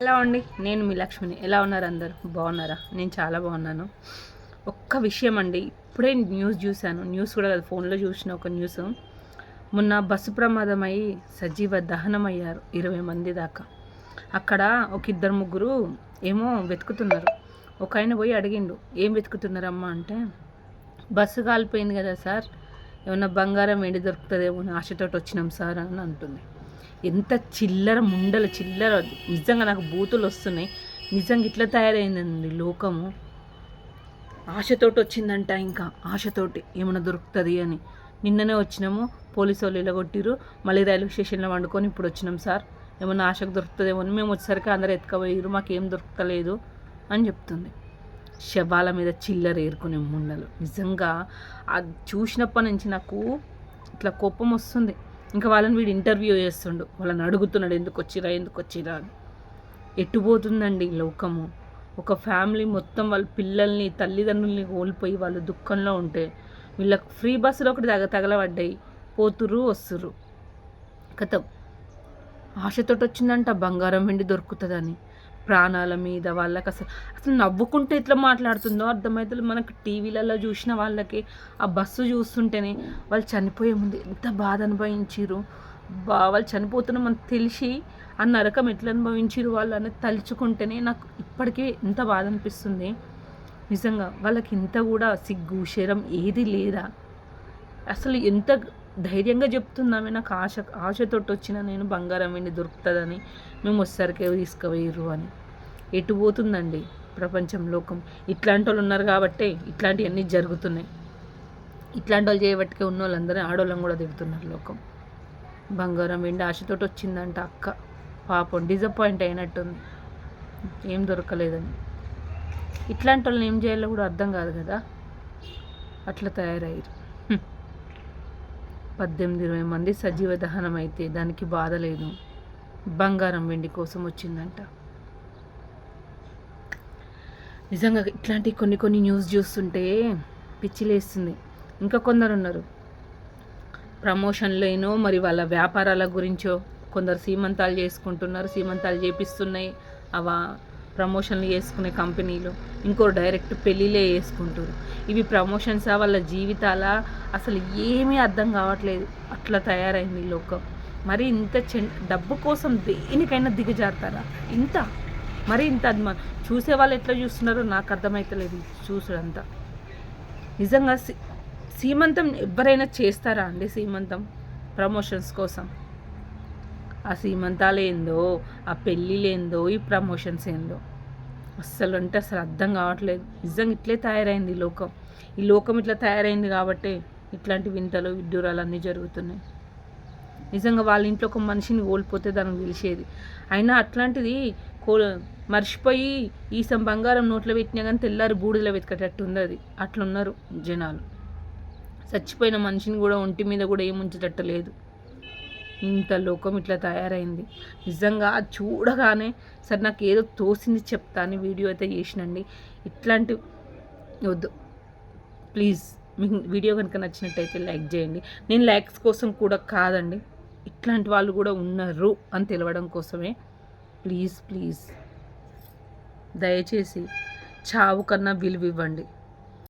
ఎలా అండి, నేను మీ లక్ష్మిని. ఎలా ఉన్నారు అందరు? బాగున్నారా? నేను చాలా బాగున్నాను. ఒక్క విషయం అండి, ఇప్పుడే న్యూస్ చూశాను. న్యూస్ కూడా కాదు, ఫోన్లో చూసిన ఒక న్యూస్. మొన్న బస్సు ప్రమాదం అయ్యి సజీవ దహనం అయ్యారు 20 మంది దాకా. అక్కడ ఒక ఇద్దరు ముగ్గురు ఏమో వెతుకుతున్నారు. ఒక ఆయన పోయి అడిగిండు, ఏం వెతుకుతున్నారమ్మా అంటే, బస్సు కాలిపోయింది కదా సార్, ఏమన్నా బంగారం వెండి దొరుకుతుందేమో అని ఆశతోటి వచ్చినాం సార్ అని అంటుంది. ఎంత చిల్లర ముండల చిల్లర, నిజంగా నాకు బూతులు వస్తున్నాయి. నిజంగా ఇట్లా తయారైందండి లోకము. ఆశతోటి వచ్చిందంట, ఇంకా ఆశతోటి ఏమైనా దొరుకుతుంది అని. నిన్ననే వచ్చినాము, పోలీసు వాళ్ళు ఇలాగొట్టిరు, మళ్ళీ రైల్వే స్టేషన్లో వండుకొని ఇప్పుడు వచ్చినాం సార్, ఏమన్నా ఆశకు దొరుకుతుందేమో అని. మేము వచ్చేసరికి అందరు ఎత్తుకపోయారు, మాకేం దొరుకుతలేదు అని చెప్తుంది. శవాల మీద చిల్లర ఏరుకునే ముండలు. నిజంగా అది చూసినప్పటి నుంచి నాకు ఇట్లా కోపం వస్తుంది. ఇంకా వాళ్ళని వీడు ఇంటర్వ్యూ చేస్తుండు, వాళ్ళని అడుగుతున్నాడు ఎందుకు వచ్చిరా అని. ఎట్టుపోతుందండి లోకము. ఒక ఫ్యామిలీ మొత్తం వాళ్ళ పిల్లల్ని తల్లిదండ్రుల్ని కోల్పోయి వాళ్ళు దుఃఖంలో ఉంటే, వీళ్ళకి ఫ్రీ బస్సులో ఒకటి తగలబడ్డాయి, పోతురు వస్తురు. కథ ఆశతోటి వచ్చిందంట బంగారం వెండి దొరుకుతుందని. ప్రాణాల మీద వాళ్ళకి అసలు నవ్వుకుంటే ఎట్లా మాట్లాడుతుందో అర్థమవుతుంది. మనకు టీవీలలో చూసిన వాళ్ళకి ఆ బస్సు చూస్తుంటేనే వాళ్ళు చనిపోయే ముందు ఎంత బాధ అనుభవించారు. వాళ్ళు చనిపోతున్నా మనకు తెలిసి ఆ నరకం ఎట్లా అనుభవించారు వాళ్ళు అనేది తలుచుకుంటేనే నాకు ఇప్పటికే ఎంత బాధ అనిపిస్తుంది. నిజంగా వాళ్ళకి ఇంత కూడా సిగ్గు శరం ఏది లేదా? అసలు ఎంత ధైర్యంగా చెప్తున్నామే, నాకు ఆశతోటి వచ్చిన నేను బంగారం వెండి దొరుకుతుందని, మేము వచ్చేసరికి తీసుకుపోయారు అని. ఎటు పోతుందండి ప్రపంచం లోకం? ఇట్లాంటి వాళ్ళు ఉన్నారు కాబట్టే ఇట్లాంటివన్నీ జరుగుతున్నాయి. ఇట్లాంటి వాళ్ళు చేయబట్టుకే ఉన్న వాళ్ళందరూ ఆడవాళ్ళని కూడా తిడుతున్నారు లోకం. బంగారం వెండి ఆశతోటి వచ్చిందంట అక్క, పాపం డిసప్పాయింట్ అయినట్టుంది, ఏం దొరకలేదని. ఇట్లాంటి వాళ్ళని ఏం చేయాలో కూడా అర్థం కాదు కదా, అట్లా తయారయ్యారు. 18-20 మంది సజీవ దహనం అయితే దానికి బాధ లేదు, బంగారం వెండి కోసం వచ్చిందంట. నిజంగా ఇట్లాంటి కొన్ని న్యూస్ చూస్తుంటే పిచ్చిలేస్తుంది. ఇంకా కొందరు ఉన్నారు ప్రమోషన్లేనో మరి వాళ్ళ వ్యాపారాల గురించో, కొందరు సీమంతాలు చేసుకుంటున్నారు, సీమంతాలు చేపిస్తున్నాయి అవా ప్రమోషన్లు చేసుకునే కంపెనీలు, ఇంకో డైరెక్ట్ పెళ్ళిలే చేసుకుంటారు. ఇవి ప్రమోషన్సా వాళ్ళ జీవితాల అసలు ఏమీ అర్థం కావట్లేదు. అట్లా తయారైంది లోకం. మరి ఇంత డబ్బు కోసం దేనికైనా దిగజారుతారా? మరి ఇంత అద్మానం చూసే వాళ్ళు ఎట్లా చూస్తున్నారో నాకు అర్థమవుతలేదు చూసుడంతా. నిజంగా సీమంతం ఎవరైనా చేస్తారా అండి? సీమంతం ప్రమోషన్స్ కోసం. ఆ సీమంతాలు ఏందో, ఆ పెళ్ళిలేందో, ఈ ప్రమోషన్స్ ఏందో అస్సలు అర్థం కావట్లేదు. నిజంగా ఇట్లే తయారైంది ఈ లోకం. ఈ లోకం ఇట్లా తయారైంది కాబట్టి ఇట్లాంటి వింతలు విడ్డూరాలు అన్నీ జరుగుతున్నాయి. నిజంగా వాళ్ళ ఇంట్లో ఒక మనిషిని కోల్పోతే దానికి తెలిసేది. అయినా అట్లాంటిది మర్చిపోయి ఈసం బంగారం నోట్లో పెట్టినా కానీ తెల్లారి బూడిదలో వెతకటట్టు ఉంది అది. అట్లున్నారు జనాలు. చచ్చిపోయిన మనిషిని కూడా ఒంటి మీద కూడా ఏముంచేటట్టు లేదు. ఇంత లోకం ఇట్లా తయారైంది. నిజంగా అది చూడగానే సరే నాకు ఏదో తోసింది చెప్తా అని వీడియో అయితే చేసినండి. ఇట్లాంటి వద్దు ప్లీజ్. మీకు వీడియో కనుక నచ్చినట్టయితే లైక్ చేయండి. నేను లైక్స్ కోసం కూడా కాదండి, ఇట్లాంటి వాళ్ళు కూడా ఉన్నారు అని తెలవడం కోసమే. ప్లీజ్ దయచేసి చావు కన్నా విలువ ఇవ్వండి.